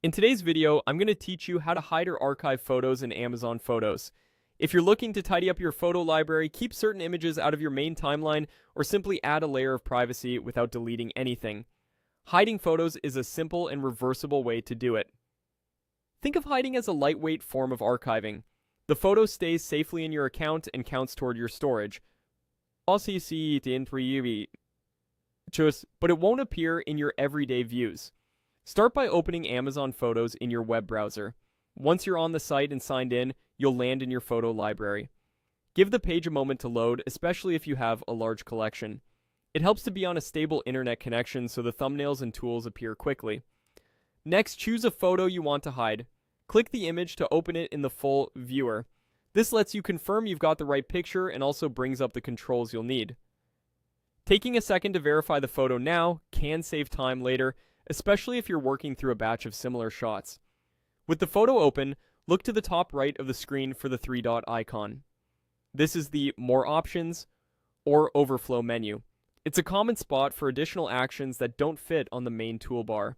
In today's video, I'm going to teach you how to hide or archive photos in Amazon Photos. If you're looking to tidy up your photo library, keep certain images out of your main timeline, or simply add a layer of privacy without deleting anything, hiding photos is a simple and reversible way to do it. Think of hiding as a lightweight form of archiving. The photo stays safely in your account and counts toward your storage. But it won't appear in your everyday views. Start by opening Amazon Photos in your web browser. Once you're on the site and signed in, you'll land in your photo library. Give the page a moment to load, especially if you have a large collection. It helps to be on a stable internet connection so the thumbnails and tools appear quickly. Next, choose a photo you want to hide. Click the image to open it in the full viewer. This lets you confirm you've got the right picture and also brings up the controls you'll need. Taking a second to verify the photo now can save time later, especially if you're working through a batch of similar shots. With the photo open, look to the top right of the screen for the three-dot icon. This is the More Options or Overflow menu. It's a common spot for additional actions that don't fit on the main toolbar.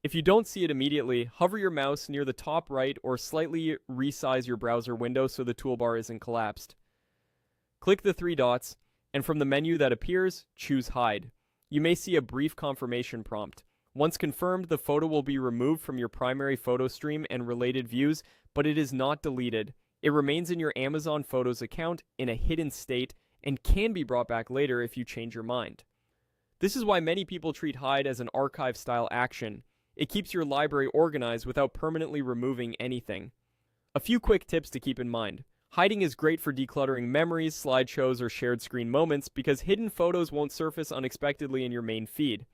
If you don't see it immediately, hover your mouse near the top right or slightly resize your browser window so the toolbar isn't collapsed. Click the three dots, and from the menu that appears, choose Hide. You may see a brief confirmation prompt. Once confirmed, the photo will be removed from your primary photo stream and related views, but it is not deleted. It remains in your Amazon Photos account in a hidden state and can be brought back later if you change your mind. This is why many people treat Hide as an archive-style action. It keeps your library organized without permanently removing anything. A few quick tips to keep in mind. Hiding is great for decluttering memories, slideshows, or shared screen moments because hidden photos won't surface unexpectedly in your main feed.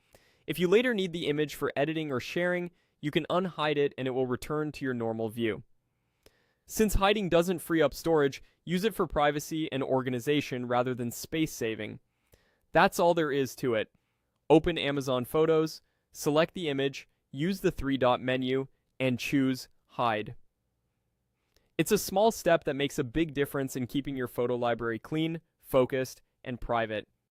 If you later need the image for editing or sharing, you can unhide it and it will return to your normal view. Since hiding doesn't free up storage, use it for privacy and organization rather than space saving. That's all there is to it. Open Amazon Photos, select the image, use the three-dot menu, and choose Hide. It's a small step that makes a big difference in keeping your photo library clean, focused, and private.